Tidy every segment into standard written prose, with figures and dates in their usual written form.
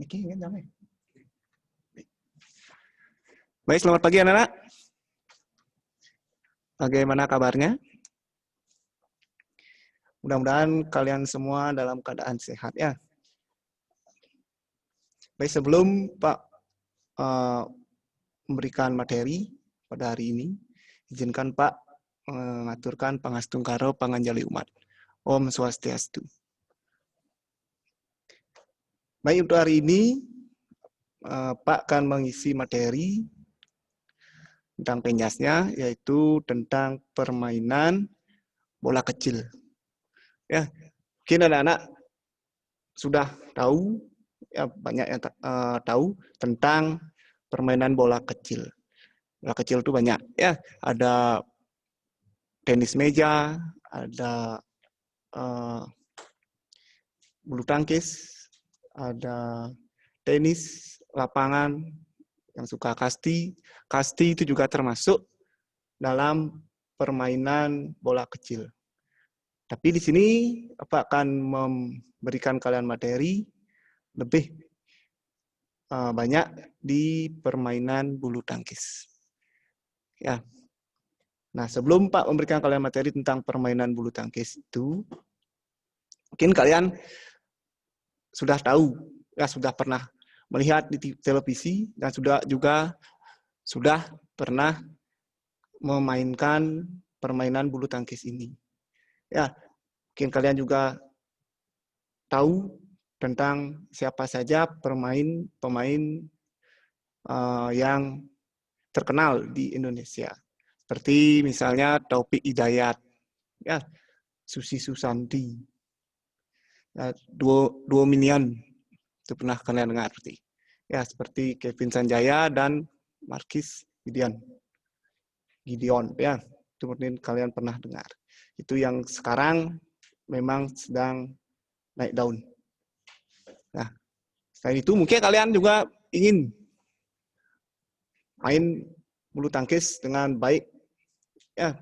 Baik, selamat pagi anak-anak. Bagaimana kabarnya? Mudah-mudahan kalian semua dalam keadaan sehat ya. Baik, sebelum Pak memberikan materi pada hari ini, izinkan Pak mengaturkan pangastungkaro panganjali umat. Om Swastiastu. Baik, untuk hari ini Pak akan mengisi materi tentang penjasnya, yaitu tentang permainan bola kecil. Ya, mungkin anak-anak sudah tahu, ya banyak yang tahu tentang permainan bola kecil. Bola kecil itu banyak, ya. Ada tenis meja, ada bulu tangkis, ada tenis lapangan, yang suka kasti. Kasti itu juga termasuk dalam permainan bola kecil. Tapi di sini Bapak akan memberikan kalian materi lebih banyak di permainan bulu tangkis. Ya. Nah, sebelum Pak memberikan kalian materi tentang permainan bulu tangkis itu, mungkin kalian sudah tahu, ya sudah pernah melihat di televisi dan sudah pernah memainkan permainan bulu tangkis ini. Ya, mungkin kalian juga tahu tentang siapa saja pemain yang terkenal di Indonesia. Seperti misalnya Taufik Hidayat, ya, Susi Susanti, ya, Duo Minion, itu pernah kalian dengar berarti. Ya, seperti Kevin Sanjaya dan Markis Gideon, ya, itu mungkin kalian pernah dengar. Itu yang sekarang memang sedang naik daun. Nah, selain itu mungkin kalian juga ingin main bulu tangkis dengan baik. Ya,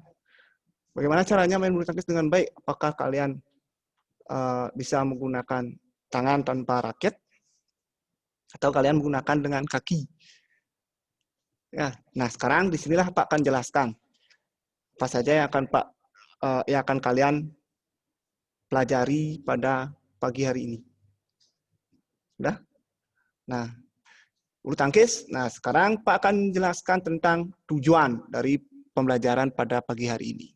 bagaimana caranya main bulu tangkis dengan baik? Apakah kalian bisa menggunakan tangan tanpa raket, atau kalian menggunakan dengan kaki? Ya, nah sekarang disinilah Pak akan jelaskan apa saja yang akan kalian pelajari pada pagi hari ini. Sudah? Nah, bulu tangkis. Nah, sekarang Pak akan jelaskan tentang tujuan dari pembelajaran pada pagi hari ini.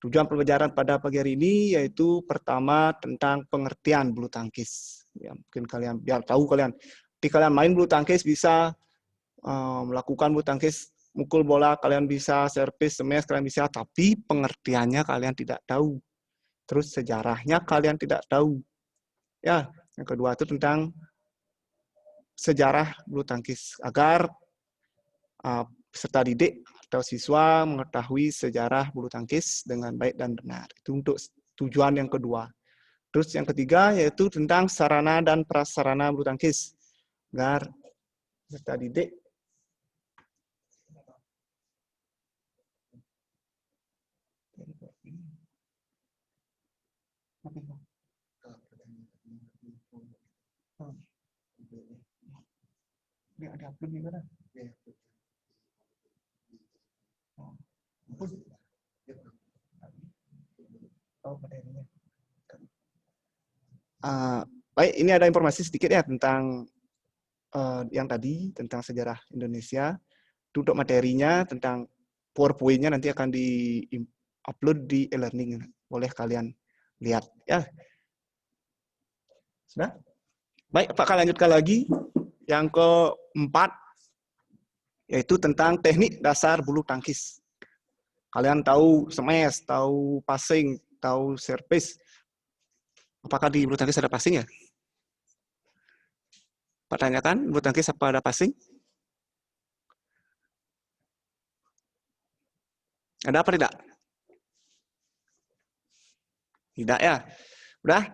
Tujuan pembelajaran pada pagi hari ini yaitu pertama tentang pengertian bulu tangkis. Ya, mungkin kalian biar tahu kalian. Ketika kalian main bulu tangkis bisa melakukan bulu tangkis, mukul bola kalian bisa, servis, smash kalian bisa, tapi pengertiannya kalian tidak tahu. Terus sejarahnya kalian tidak tahu. Ya, yang kedua itu tentang sejarah bulu tangkis agar peserta didik atau siswa mengetahui sejarah bulu tangkis dengan baik dan benar. Itu untuk tujuan yang kedua. Terus yang ketiga yaitu tentang sarana dan prasarana bulu tangkis agar peserta didik ada upload juga kan? Baik, ini ada informasi sedikit ya tentang yang tadi tentang sejarah Indonesia. Untuk materinya tentang PowerPoint-nya nanti akan di-upload di e-learning. Boleh kalian lihat ya. Sudah? Baik, Pak akan lanjutkan lagi. Yang keempat yaitu tentang teknik dasar bulu tangkis. Kalian tahu smash, tahu passing, tahu servis. Apakah di bulu tangkis ada passing ya? Pak tanyakan, bulu tangkis apa ada passing? Ada apa tidak? Tidak ya. Udah?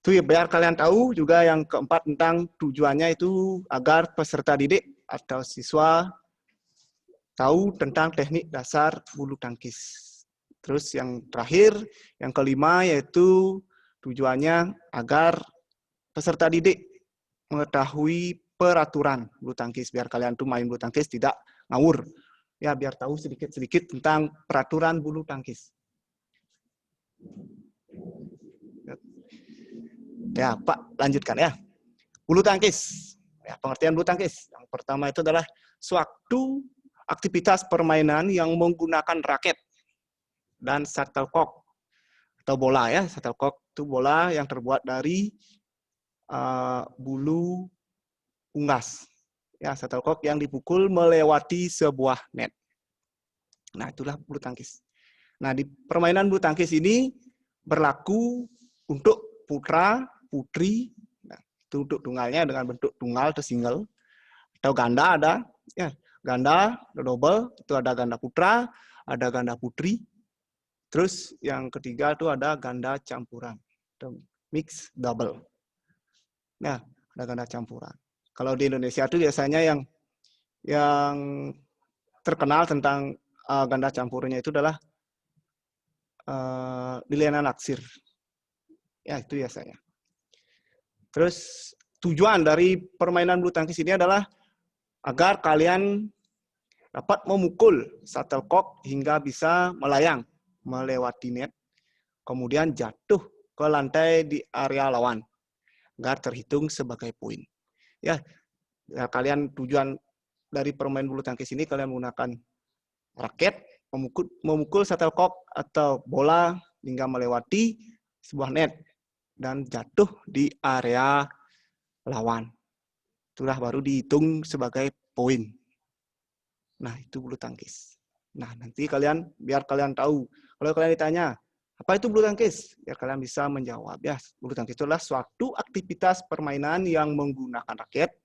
Itu ya, biar kalian tahu juga yang keempat tentang tujuannya itu agar peserta didik atau siswa tahu tentang teknik dasar bulu tangkis. Terus yang terakhir, yang kelima yaitu tujuannya agar peserta didik mengetahui peraturan bulu tangkis biar kalian tuh main bulu tangkis tidak ngawur. Ya, biar tahu sedikit-sedikit tentang peraturan bulu tangkis. Ya, Pak, lanjutkan ya. Bulu tangkis. Ya, pengertian bulu tangkis. Yang pertama itu adalah suatu aktivitas permainan yang menggunakan raket dan shuttlecock atau bola ya. Shuttlecock itu bola yang terbuat dari bulu unggas. Ya, shuttlecock yang dipukul melewati sebuah net. Nah, itulah bulu tangkis. Nah, di permainan bulu tangkis ini berlaku untuk putra, putri, nah, itu untuk tunggalnya dengan bentuk tunggal atau single, atau ganda ada, ya, ganda, double, itu ada ganda putra, ada ganda putri, terus yang ketiga itu ada ganda campuran, atau mix double. Nah, ada ganda campuran. Kalau di Indonesia itu biasanya yang terkenal tentang ganda campurnya itu adalah Liliana Natsir. Ya, itu biasanya. Terus tujuan dari permainan bulu tangkis ini adalah agar kalian dapat memukul shuttlecock hingga bisa melayang melewati net, kemudian jatuh ke lantai di area lawan, agar terhitung sebagai poin. Ya, kalian tujuan dari permainan bulu tangkis ini kalian menggunakan raket, memukul shuttlecock atau bola hingga melewati sebuah net dan jatuh di area lawan. Itulah baru dihitung sebagai poin. Nah, itu bulu tangkis. Nah, nanti biar kalian tahu. Kalau kalian ditanya, apa itu bulu tangkis? Ya, kalian bisa menjawab. Ya, bulu tangkis itu adalah suatu aktivitas permainan yang menggunakan raket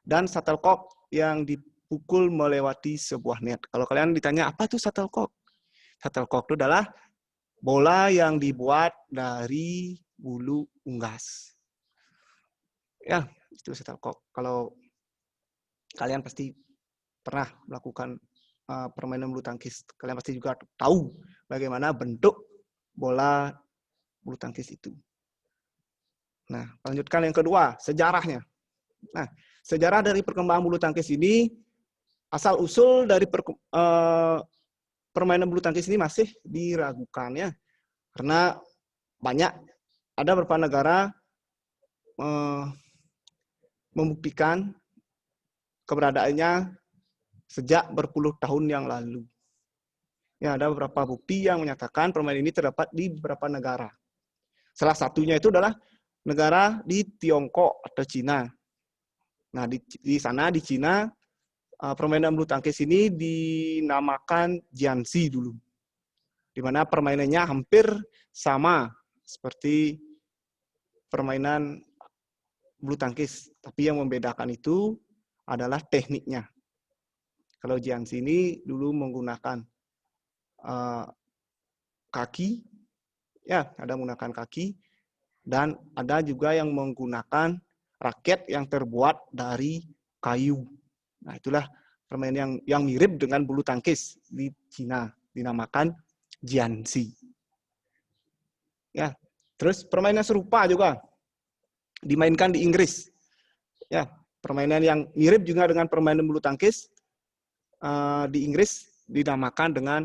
dan shuttlecock yang dipukul melewati sebuah net. Kalau kalian ditanya, apa itu shuttlecock? Shuttlecock itu adalah bola yang dibuat dari bulu unggas. Ya, itu shuttlecock. Kalau kalian pasti pernah melakukan permainan bulu tangkis, kalian pasti juga tahu bagaimana bentuk bola bulu tangkis itu. Nah, lanjutkan yang kedua, sejarahnya. Nah, sejarah dari perkembangan bulu tangkis ini, asal usul dari permainan bulu tangkis ini masih diragukan ya, karena ada beberapa negara membuktikan keberadaannya sejak berpuluh tahun yang lalu. Ya, ada beberapa bukti yang menyatakan permainan ini terdapat di beberapa negara. Salah satunya itu adalah negara di Tiongkok atau Cina. Nah, di sana, di Cina, permainan bulu tangkis ini dinamakan jiangxi dulu. Di mana permainannya hampir sama seperti permainan bulu tangkis. Tapi yang membedakan itu adalah tekniknya. Kalau jiangxi ini dulu menggunakan kaki, ya ada menggunakan kaki, dan ada juga yang menggunakan raket yang terbuat dari kayu. Nah, itulah permainan yang mirip dengan bulu tangkis di Cina, dinamakan jiangxi. Ya, terus permainan serupa juga dimainkan di Inggris. Ya, permainan yang mirip juga dengan permainan bulu tangkis di Inggris dinamakan dengan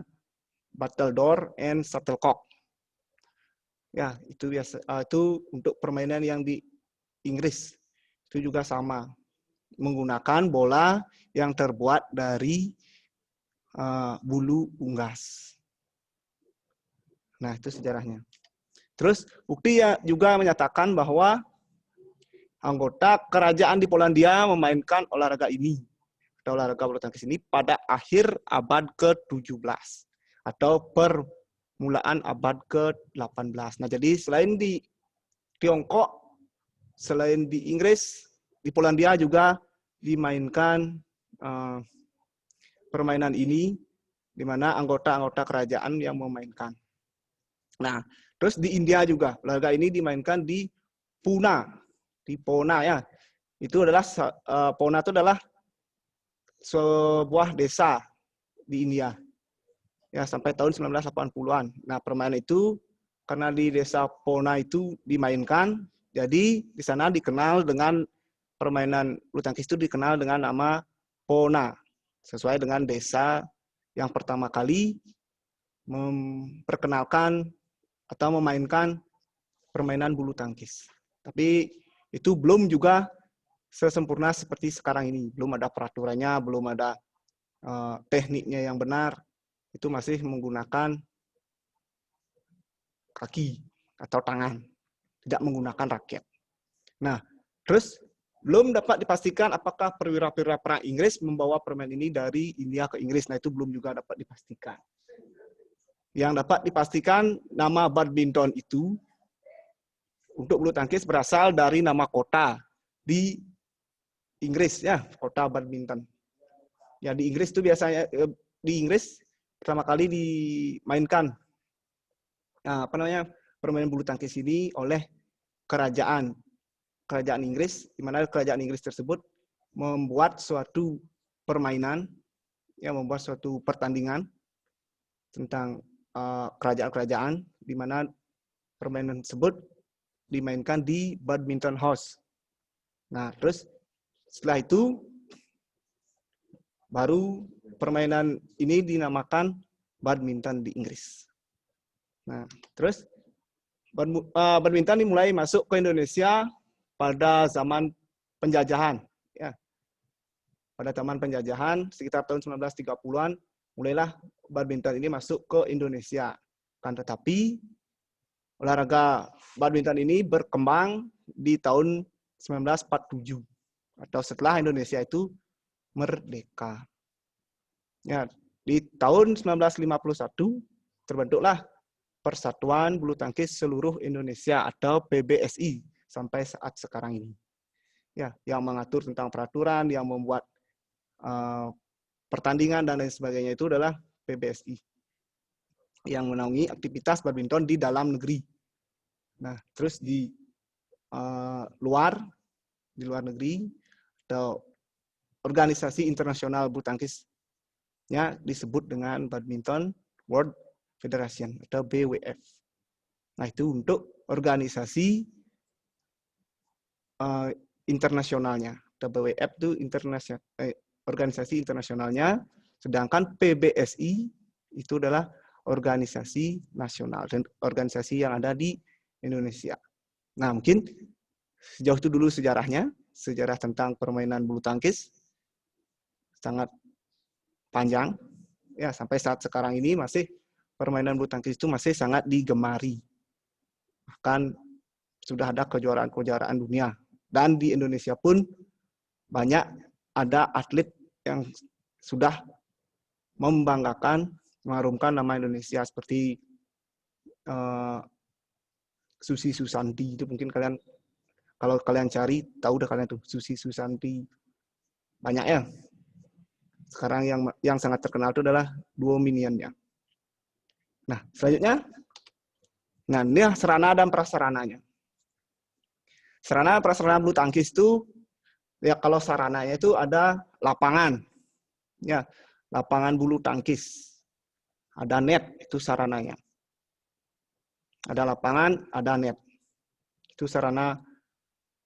battledore and shuttlecock. Ya, itu biasa. Itu untuk permainan yang di Inggris. Itu juga sama, menggunakan bola yang terbuat dari bulu unggas. Nah, itu sejarahnya. Terus bukti juga menyatakan bahwa anggota kerajaan di Polandia memainkan olahraga ini, atau olahraga bulu tangkis ini pada akhir abad ke-17 atau permulaan abad ke-18. Nah, jadi selain di Tiongkok, selain di Inggris, di Polandia juga dimainkan permainan ini, di mana anggota-anggota kerajaan yang memainkan. Nah, terus di India juga, olahraga ini dimainkan di Pune, ya. Itu adalah Pune itu adalah sebuah desa di India. Ya, sampai tahun 1980-an. Nah, permainan itu karena di desa Pune itu dimainkan, jadi di sana dikenal dengan permainan bulu tangkis itu dikenal dengan nama Pona, sesuai dengan desa yang pertama kali memperkenalkan atau memainkan permainan bulu tangkis. Tapi itu belum juga sesempurna seperti sekarang ini. Belum ada peraturannya, belum ada tekniknya yang benar. Itu masih menggunakan kaki atau tangan, tidak menggunakan raket. Nah, terus belum dapat dipastikan apakah perwira-perwira perang Inggris membawa permainan ini dari India ke Inggris. Nah, itu belum juga dapat dipastikan. Yang dapat dipastikan nama badminton itu untuk bulu tangkis berasal dari nama kota di Inggris, ya, kota badminton. Ya, di Inggris itu biasanya di Inggris pertama kali dimainkan permainan bulu tangkis ini oleh kerajaan Inggris, di mana kerajaan Inggris tersebut membuat suatu permainan, ya, membuat suatu pertandingan tentang kerajaan-kerajaan, di mana permainan tersebut dimainkan di badminton house. Nah, terus setelah itu baru permainan ini dinamakan badminton di Inggris. Nah, terus badminton dimulai masuk ke Indonesia pada zaman penjajahan. Ya. Pada zaman penjajahan, sekitar tahun 1930-an, mulailah badminton ini masuk ke Indonesia. Kan tetapi olahraga badminton ini berkembang di tahun 1947 atau setelah Indonesia itu merdeka. Ya, di tahun 1951 terbentuklah Persatuan Bulu Tangkis Seluruh Indonesia atau PBSI sampai saat sekarang ini. Ya, yang mengatur tentang peraturan, yang membuat pertandingan dan lain sebagainya itu adalah PBSI yang menaungi aktivitas badminton di dalam negeri. Nah, terus di luar negeri atau organisasi internasional bulu tangkisnya disebut dengan Badminton World Federation atau BWF. Nah, itu untuk organisasi internasionalnya. Atau BWF itu organisasi internasionalnya, sedangkan PBSI itu adalah organisasi nasional dan organisasi yang ada di Indonesia. Nah, mungkin sejauh itu dulu sejarahnya, sejarah tentang permainan bulu tangkis sangat panjang, ya, sampai saat sekarang ini masih permainan bulu tangkis itu masih sangat digemari. Bahkan sudah ada kejuaraan-kejuaraan dunia. Dan di Indonesia pun banyak ada atlet yang sudah membanggakan, mengharumkan nama Indonesia seperti Susi Susanti. Itu mungkin kalian, kalau kalian cari, tahu udah kalian tuh, Susi Susanti. Banyak ya. Sekarang yang sangat terkenal itu adalah duo minionnya. Nah, selanjutnya, nah ini sarana dan prasarananya. Sarana prasarana bulu tangkis itu, ya, kalau sarananya itu ada lapangan, ya, lapangan bulu tangkis, ada net, itu sarananya. Ada lapangan, ada net, itu sarana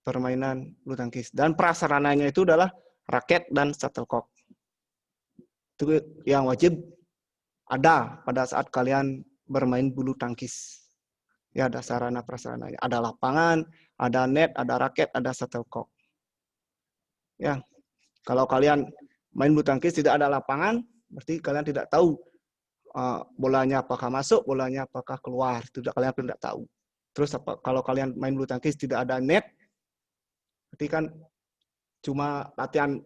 permainan bulu tangkis. Dan prasarananya itu adalah raket dan shuttlecock. Itu yang wajib ada pada saat kalian bermain bulu tangkis. Ya, ada sarana prasarananya. Ada lapangan, ada net, ada raket, ada shuttlecock. Ya, kalau kalian main bulu tangkis tidak ada lapangan, berarti kalian tidak tahu bolanya apakah masuk, bolanya apakah keluar. Kalian tidak tahu. Terus kalau kalian main bulu tangkis tidak ada net, berarti kan cuma latihan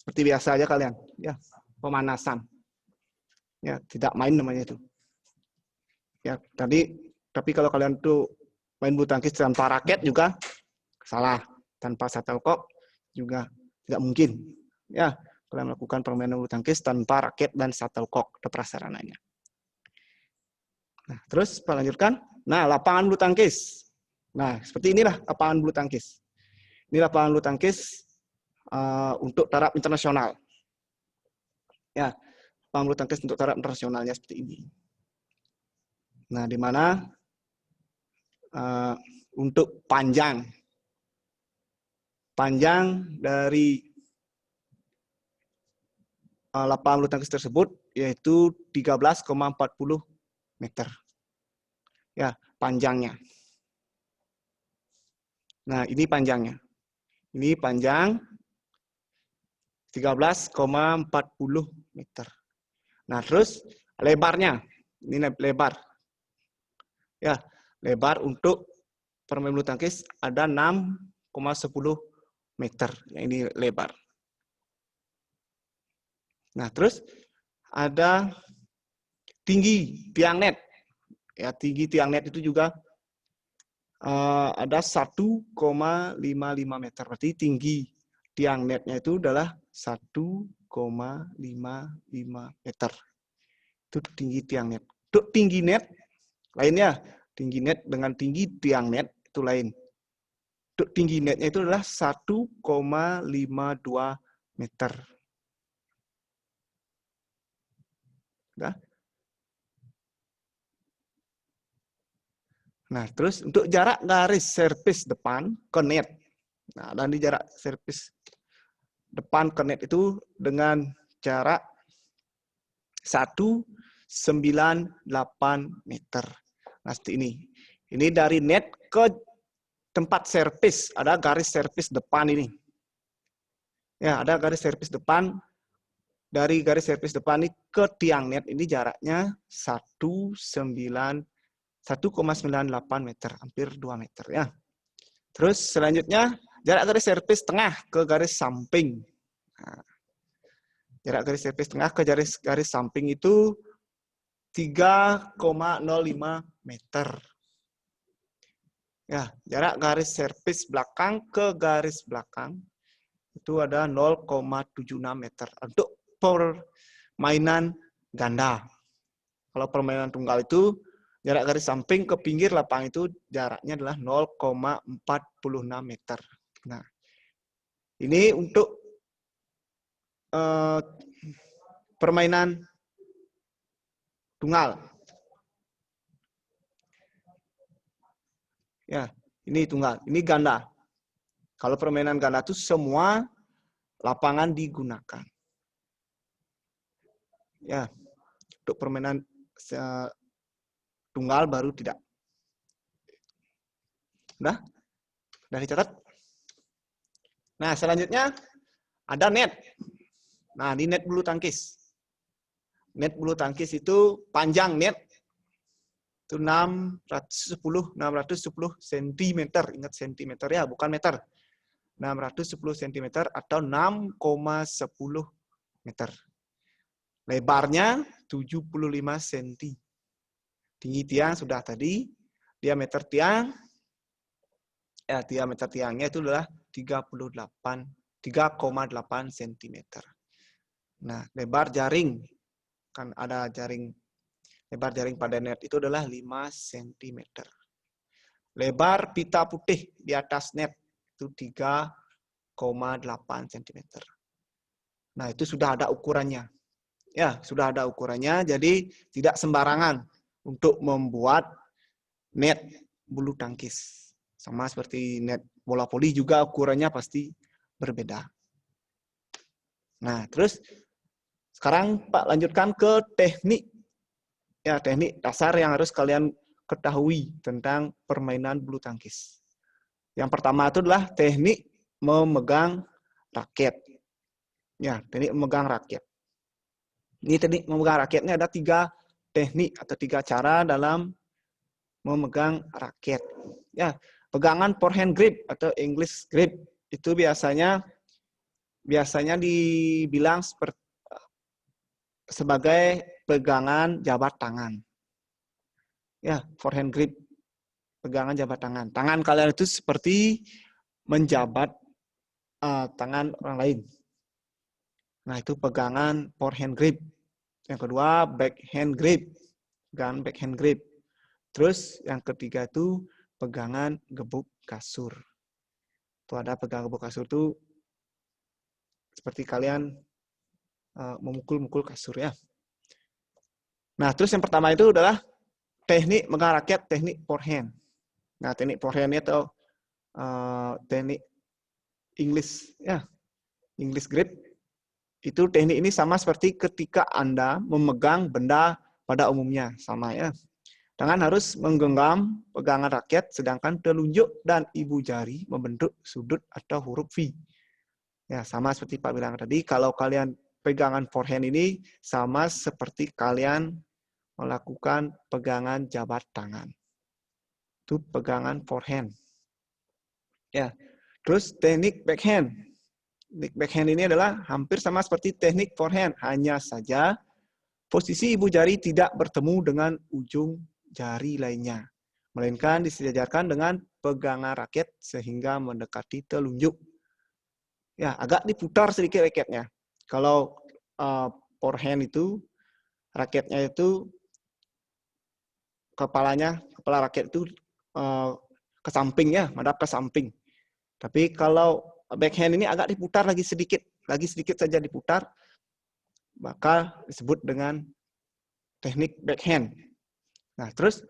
seperti biasa aja kalian. Ya, pemanasan. Ya, tidak main namanya itu. Ya, tapi kalau kalian tuh main bulu tangkis tanpa raket juga salah, tanpa shuttlecock juga tidak mungkin. Ya, kalian melakukan permainan bulu tangkis tanpa raket dan shuttlecock atau prasarananya. Nah, terus lanjutkan. Nah, lapangan bulu tangkis. Nah, seperti inilah lapangan bulu tangkis. Ini lapangan bulu tangkis untuk taraf internasional. Ya, lapangan bulu tangkis untuk taraf internasionalnya seperti ini. Nah, di mana untuk panjang panjang dari lapangan bulu tangkis tersebut yaitu 13,40 meter. Ya, panjangnya. Nah, ini panjangnya. Ini panjang 13,40 meter. Nah, terus lebarnya. Ini lebar. Ya, lebar untuk permain bulu tangkis ada 6,10 meter. Ya, ini lebar. Nah, terus ada tinggi tiang net. Ya, tinggi tiang net itu juga ada 1,55 meter. Berarti tinggi tiang netnya itu adalah 1,55 meter. Itu tinggi tiang net. Untuk tinggi net lainnya, tinggi net dengan tinggi tiang net itu lain. Untuk tinggi netnya itu adalah 1,52 meter. Nah, nah, terus untuk jarak garis servis depan ke net. Nah, dan di jarak servis depan ke net itu dengan jarak 198 meter. Nah, seperti ini. Ini dari net ke tempat servis. Ada garis servis depan ini. Ya, ada garis servis depan. Dari garis servis depan ini ke tiang net ini jaraknya 1,98 meter, hampir 2 meter ya. Terus selanjutnya jarak garis servis tengah ke garis samping. Nah, jarak garis servis tengah ke garis samping itu 3,05 meter. Ya, jarak garis servis belakang ke garis belakang itu ada 0,76 meter untuk permainan ganda. Kalau permainan tunggal itu jarak garis samping ke pinggir lapangan itu jaraknya adalah 0,46 meter. Nah, ini untuk permainan tunggal. Ya, ini tunggal, ini ganda. Kalau permainan ganda itu semua lapangan digunakan. Ya, untuk permainan tunggal baru tidak. Udah dicatat. Nah, selanjutnya ada net. Nah, ini net bulu tangkis. Net bulu tangkis itu panjang net itu 610 cm. Ingat cm ya, bukan meter. 610 cm atau 6,10 meter. Lebarnya 75 cm. Tinggi tiang sudah tadi. Diameter tiang, ya diameter tiangnya itu adalah 3,8 cm. Nah, lebar jaring, kan ada jaring. Lebar jaring pada net itu adalah 5 cm. Lebar pita putih di atas net itu 3,8 cm. Nah, itu sudah ada ukurannya. Ya, sudah ada ukurannya, jadi tidak sembarangan untuk membuat net bulu tangkis. Sama seperti net bola voli juga ukurannya pasti berbeda. Nah, terus sekarang Pak lanjutkan ke teknik. Ya, teknik dasar yang harus kalian ketahui tentang permainan bulu tangkis. Yang pertama itu adalah teknik memegang raket. Ya, teknik memegang raket. Ini teknik memegang raketnya ada 3 teknik atau 3 cara dalam memegang raket. Ya, pegangan forehand grip atau English grip itu biasanya dibilang sebagai pegangan jabat tangan. Ya, forehand grip, pegangan jabat tangan. Tangan kalian itu seperti menjabat tangan orang lain. Nah, itu pegangan forehand grip. Yang kedua, backhand grip. Pegangan backhand grip. Terus yang ketiga itu pegangan gebuk kasur. Itu ada pegangan gebuk kasur itu seperti kalian memukul-mukul kasur ya. Nah, terus yang pertama itu adalah teknik megang raket, teknik forehand. Nah, teknik forehand itu teknik English, ya, English grip. Itu teknik ini sama seperti ketika Anda memegang benda pada umumnya, sama ya. Tangan harus menggenggam pegangan raket, sedangkan telunjuk dan ibu jari membentuk sudut atau huruf V. Ya, sama seperti Pak bilang tadi, kalau kalian pegangan forehand ini sama seperti kalian melakukan pegangan jabat tangan. Itu pegangan forehand. Ya. Terus teknik backhand. Teknik backhand ini adalah hampir sama seperti teknik forehand, hanya saja posisi ibu jari tidak bertemu dengan ujung jari lainnya, melainkan disejajarkan dengan pegangan raket sehingga mendekati telunjuk. Ya, agak diputar sedikit raketnya. Kalau forehand itu raketnya itu kepala raket itu ke samping ya, madep ke samping. Tapi kalau backhand ini agak diputar lagi sedikit saja diputar, maka disebut dengan teknik backhand. Nah, terus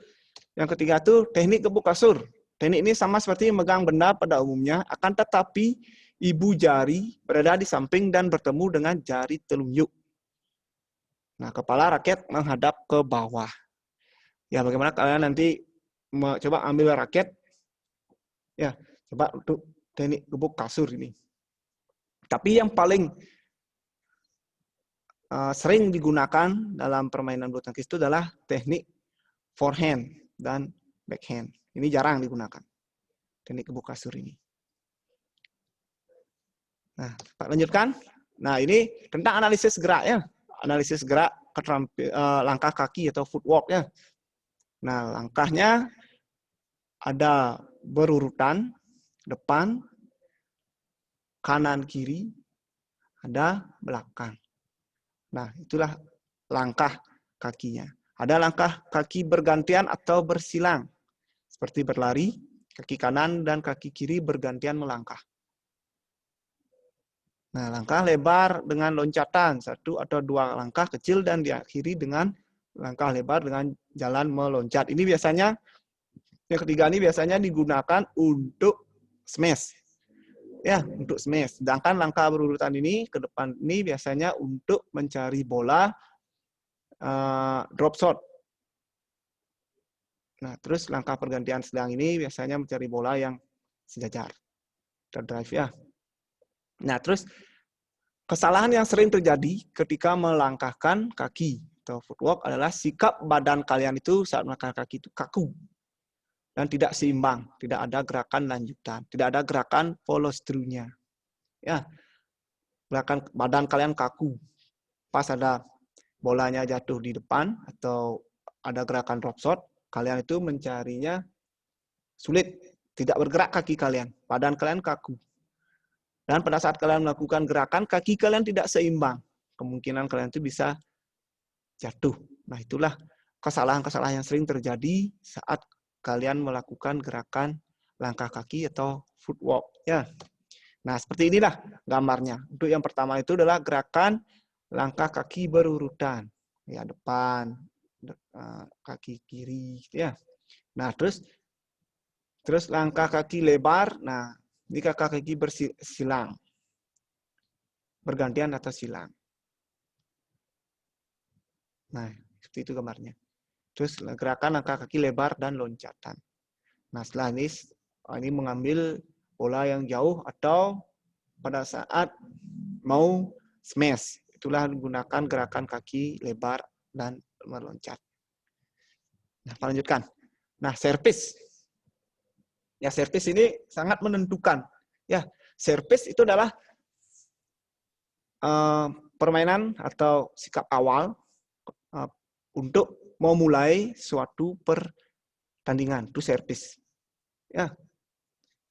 yang ketiga itu teknik gebuk kasur. Teknik ini sama seperti memegang benda pada umumnya, akan tetapi ibu jari berada di samping dan bertemu dengan jari telunjuk. Nah, kepala raket menghadap ke bawah. Ya, bagaimana kalian nanti coba ambil raket, ya, coba untuk teknik gebuk kasur ini. Tapi yang paling sering digunakan dalam permainan bulu tangkis itu adalah teknik forehand dan backhand. Ini jarang digunakan, teknik gebuk kasur ini. Nah, Pak lanjutkan. Nah, ini tentang analisis gerak ya. Analisis gerak langkah kaki atau footwork ya. Nah, langkahnya ada berurutan, depan, kanan, kiri, ada belakang. Nah, itulah langkah kakinya. Ada langkah kaki bergantian atau bersilang. Seperti berlari, kaki kanan dan kaki kiri bergantian melangkah. Nah, langkah lebar dengan loncatan, 1 atau 2 langkah kecil dan diakhiri dengan langkah lebar dengan jalan meloncat. Ini biasanya, yang ketiga ini biasanya digunakan untuk smash. Ya, untuk smash. Sedangkan langkah berurutan ini ke depan ini biasanya untuk mencari bola drop shot. Nah, terus langkah pergantian sedang ini biasanya mencari bola yang sejajar. Drive ya. Nah, terus kesalahan yang sering terjadi ketika melangkahkan kaki atau footwork adalah sikap badan kalian itu saat melangkah kaki itu kaku dan tidak seimbang, tidak ada gerakan lanjutan, tidak ada gerakan follow through-nya. Ya, gerakan badan kalian kaku. Pas ada bolanya jatuh di depan atau ada gerakan drop shot, kalian itu mencarinya sulit, tidak bergerak kaki kalian, badan kalian kaku. Dan pada saat kalian melakukan gerakan, kaki kalian tidak seimbang. Kemungkinan kalian itu bisa jatuh. Nah, itulah kesalahan-kesalahan yang sering terjadi saat kalian melakukan gerakan langkah kaki atau footwork. Ya. Nah, seperti inilah gambarnya. Untuk yang pertama itu adalah gerakan langkah kaki berurutan. Ya, depan, kaki kiri. Ya. Nah, terus langkah kaki lebar. Nah, ini kaki bersilang. Bergantian atau silang. Nah, seperti itu gambarnya. Terus gerakan langkah kaki lebar dan loncatan. Nah, setelah ini mengambil bola yang jauh atau pada saat mau smash. Itulah menggunakan gerakan kaki lebar dan meloncat. Nah, lanjutkan. Nah, service. Ya, service ini sangat menentukan. Ya, service itu adalah permainan atau sikap awal untuk memulai suatu pertandingan. Itu service. Ya,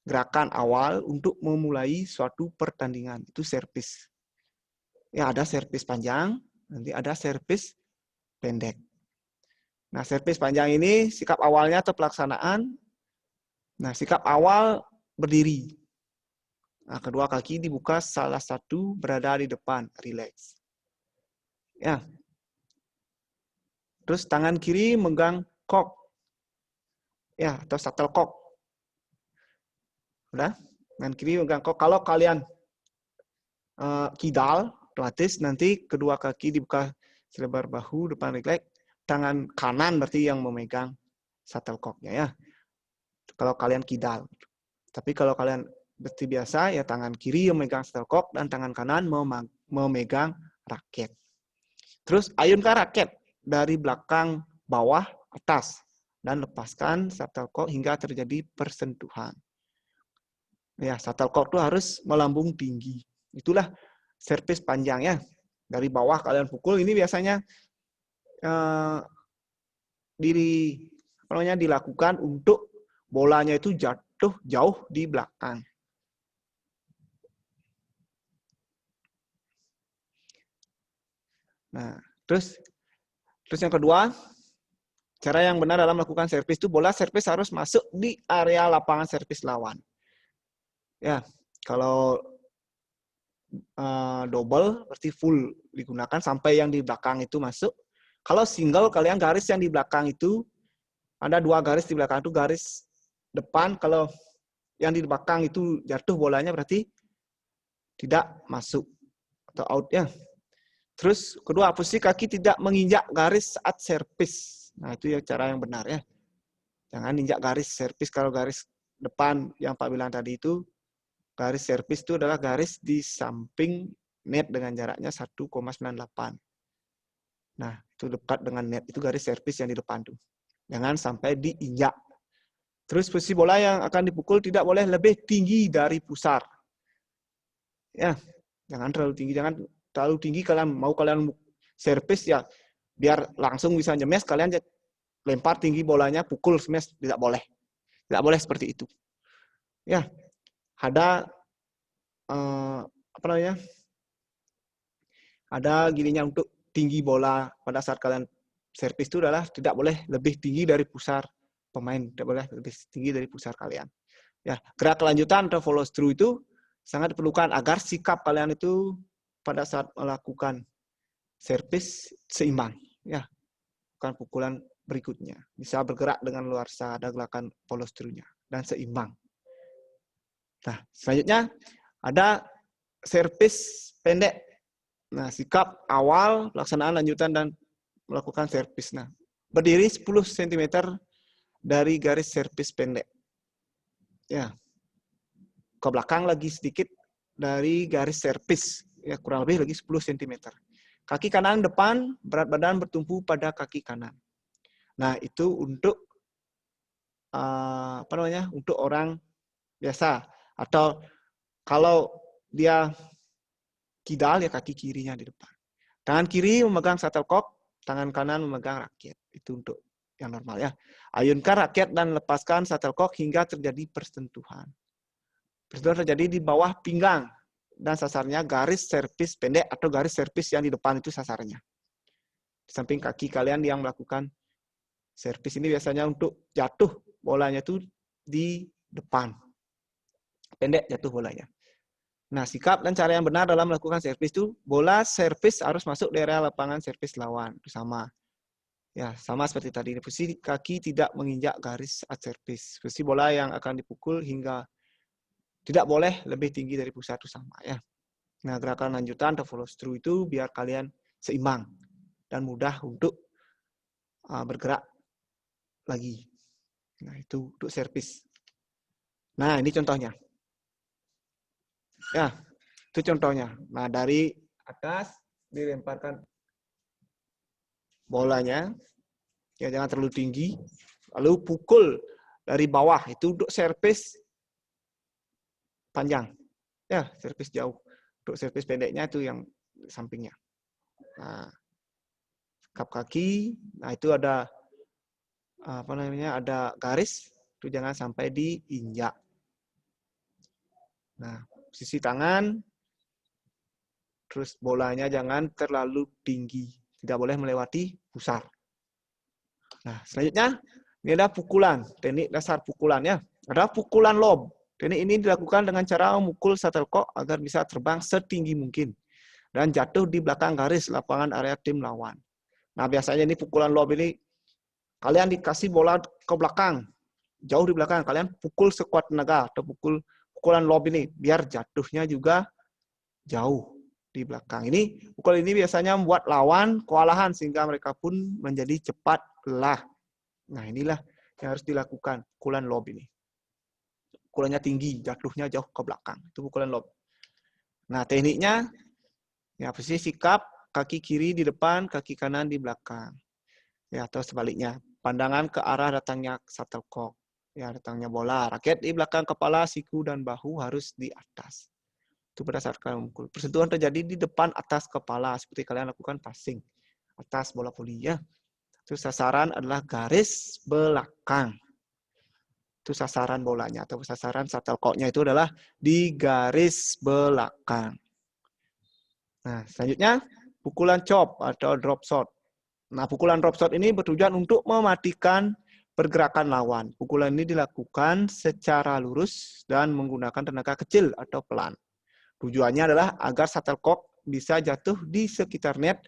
gerakan awal untuk memulai suatu pertandingan. Itu service. Ya, ada service panjang, nanti ada service pendek. Nah, service panjang ini sikap awalnya atau pelaksanaan. Nah, sikap awal berdiri. Nah, kedua kaki dibuka, salah satu berada di depan, relax. Ya. Terus tangan kiri megang kok. Ya, atau shuttlecock. Udah? Tangan kiri megang kok. Kalau kalian kidal, otomatis nanti kedua kaki dibuka selebar bahu depan leg. Tangan kanan berarti yang memegang shuttlecock-nya ya. Kalau kalian kidal. Tapi kalau kalian seperti biasa ya tangan kiri yang memegang shuttlecock dan tangan kanan memegang raket. Terus ayunkan raket dari belakang bawah atas dan lepaskan shuttlecock hingga terjadi persentuhan. Ya, shuttlecock itu harus melambung tinggi. Itulah servis panjang ya. Dari bawah kalian pukul ini biasanya dilakukan untuk bolanya itu jatuh jauh di belakang. Nah, terus yang kedua, cara yang benar dalam melakukan servis itu bola servis harus masuk di area lapangan servis lawan. Ya, kalau double berarti full digunakan sampai yang di belakang itu masuk. Kalau single kalian garis yang di belakang itu ada 2 garis di belakang itu garis depan. Kalau yang di belakang itu jatuh bolanya berarti tidak masuk atau out ya. Terus kedua, posisi kaki tidak menginjak garis saat servis. Nah itu ya cara yang benar ya. Jangan injak garis servis. Kalau garis depan yang Pak bilang tadi itu garis servis itu adalah garis di samping net dengan jaraknya 1,98. Nah, itu dekat dengan net. Itu garis servis yang di depan tuh. Jangan sampai diinjak. Terus posisi bola yang akan dipukul tidak boleh lebih tinggi dari pusar. Ya, jangan terlalu tinggi. Jangan terlalu tinggi kalian servis ya biar langsung bisa nyemes, kalian lempar tinggi bolanya, pukul smash, tidak boleh. Tidak boleh seperti itu. Ya, ada ada gininya untuk tinggi bola pada saat kalian servis itu adalah tidak boleh lebih tinggi dari pusar pemain, tidak boleh lebih tinggi dari pusar kalian. Ya, gerak kelanjutan atau follow through itu sangat diperlukan agar sikap kalian itu pada saat melakukan servis seimbang. Ya, bukan pukulan berikutnya. Bisa bergerak dengan luarsa, ada gerakan follow through-nya dan seimbang. Nah, selanjutnya ada servis pendek. Nah, sikap awal, pelaksanaan lanjutan, dan melakukan servis. Nah, berdiri 10 cm dari garis servis pendek. Ya, ke belakang lagi sedikit dari garis servis. Ya, kurang lebih lagi 10 cm. Kaki kanan depan, berat badan bertumpu pada kaki kanan. Nah, itu untuk untuk orang biasa. Atau kalau dia kidal ya kaki kirinya di depan. Tangan kiri memegang shuttlecock, tangan kanan memegang raket. Itu untuk yang normal ya. Ayunkan raket dan lepaskan shuttlecock hingga terjadi persentuhan. Persentuhan terjadi di bawah pinggang dan sasarnya garis servis pendek atau garis servis yang di depan itu sasarnya. Di samping kaki kalian yang melakukan servis ini biasanya untuk jatuh bolanya itu di depan. Pendek jatuh bolanya. Nah, sikap dan cara yang benar dalam melakukan servis itu, bola servis harus masuk di area lapangan servis lawan. Itu sama. Ya, sama seperti tadi. Posisi kaki tidak menginjak garis saat servis. Posisi bola yang akan dipukul hingga tidak boleh lebih tinggi dari pusat itu sama ya. Nah, gerakan lanjutan atau follow through itu biar kalian seimbang dan mudah untuk bergerak lagi. Nah, itu untuk servis. Nah, ini contohnya. Ya, itu contohnya. Nah, dari atas dilemparkan bolanya, ya jangan terlalu tinggi, lalu pukul dari bawah, itu untuk servis panjang. Ya, servis jauh. Untuk servis pendeknya itu yang sampingnya. Nah, kap kaki, nah itu ada ada garis, itu jangan sampai diinjak. Nah, sisi tangan, terus bolanya jangan terlalu tinggi. Tidak boleh melewati pusar. Nah, selanjutnya, ini ada pukulan. Teknik dasar pukulan ya. Ada pukulan lob. Teknik ini dilakukan dengan cara memukul shuttlecock agar bisa terbang setinggi mungkin. Dan jatuh di belakang garis lapangan area tim lawan. Nah, biasanya ini pukulan lob ini, kalian dikasih bola ke belakang. Jauh di belakang, kalian pukul sekuat tenaga atau pukul pukulan lob ini biar jatuhnya juga jauh di belakang. Ini pukulan ini biasanya membuat lawan kewalahan sehingga mereka pun menjadi cepat lelah. Nah, inilah yang harus dilakukan pukulan lob ini. Pukulannya tinggi, jatuhnya jauh ke belakang. Itu pukulan lob. Nah, tekniknya ya posisi sikap kaki kiri di depan, kaki kanan di belakang. Ya, atau sebaliknya. Pandangan ke arah datangnya shuttlecock. Ya, datangnya bola. Raket di belakang kepala, siku dan bahu harus di atas. Itu pada saat kalian memukul. Persentuhan terjadi di depan atas kepala seperti kalian lakukan passing atas bola voli ya. Itu sasaran adalah garis belakang. Itu sasaran bolanya atau sasaran shuttlecock-nya itu adalah di garis belakang. Nah, selanjutnya pukulan chop atau drop shot. Nah, pukulan drop shot ini bertujuan untuk mematikan pergerakan lawan. Pukulan ini dilakukan secara lurus dan menggunakan tenaga kecil atau pelan. Tujuannya adalah agar shuttlecock bisa jatuh di sekitar net.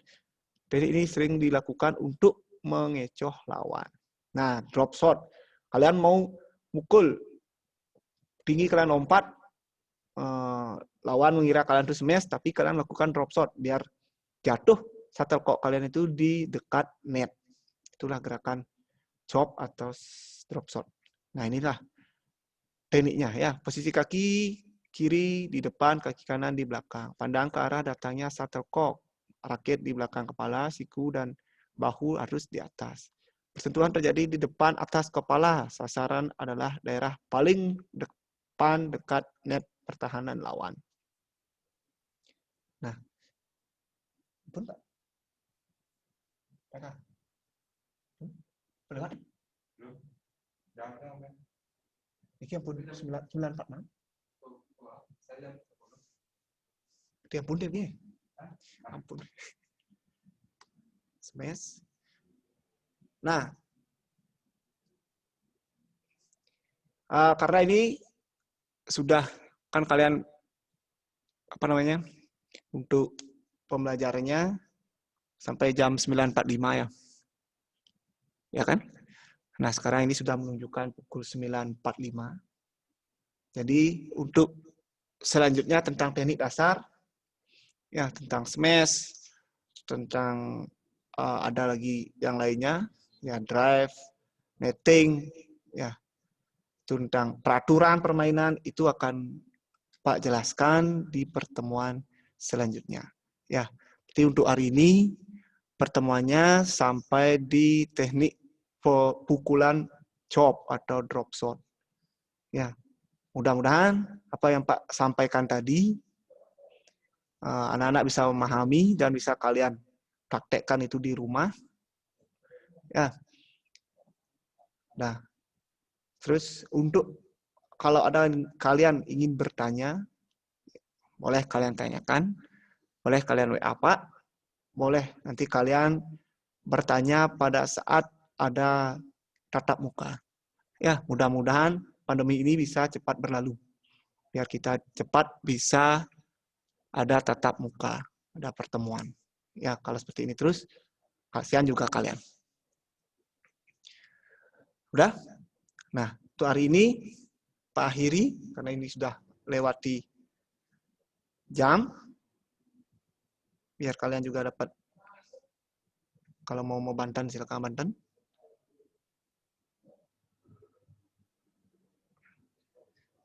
Jadi ini sering dilakukan untuk mengecoh lawan. Nah, drop shot. Kalian mau mukul tinggi, kalian lompat, lawan mengira kalian itu smash, tapi kalian lakukan drop shot biar jatuh shuttlecock kalian itu di dekat net. Itulah gerakan chop atau drop shot. Nah, inilah tekniknya ya. Posisi kaki kiri di depan, kaki kanan di belakang. Pandang ke arah datangnya shuttlecock. Raket di belakang kepala, siku dan bahu harus di atas. Persentuhan terjadi di depan atas kepala. Sasaran adalah daerah paling depan dekat net pertahanan lawan. Nah, pun Pak. Berlewat. Ini ampun 946. Itu ampun deh nih. Ampun. Smash. Nah, karena ini sudah kan kalian apa namanya untuk pembelajarannya sampai jam 9.45 ya, ya kan? Nah sekarang ini sudah menunjukkan pukul 9.45. Jadi untuk selanjutnya tentang teknik dasar, ya tentang smash, tentang ada lagi yang lainnya, ya drive, netting, ya tentang peraturan permainan itu akan Pak jelaskan di pertemuan selanjutnya. Ya, jadi untuk hari ini pertemuannya sampai di teknik pukulan chop atau drop shot. Ya, mudah-mudahan apa yang Pak sampaikan tadi anak-anak bisa memahami dan bisa kalian praktekkan itu di rumah. Ya. Nah, terus untuk kalau ada kalian ingin bertanya, boleh kalian tanyakan, boleh kalian WA Pak, boleh nanti kalian bertanya pada saat ada tatap muka. Ya, mudah-mudahan pandemi ini bisa cepat berlalu. Biar kita cepat bisa ada tatap muka, ada pertemuan. Ya, kalau seperti ini terus, kasihan juga kalian. Udah? Nah, untuk hari ini Pak akhiri, karena ini sudah lewati jam. Biar kalian juga dapat, kalau mau bantan, silakan bantan.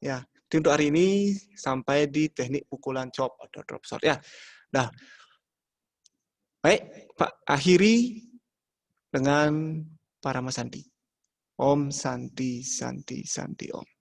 Ya, itu untuk hari ini sampai di teknik pukulan chop atau drop shot. Ya, nah, baik Pak akhiri dengan Parama Santi. Om Santi Santi Santi Om.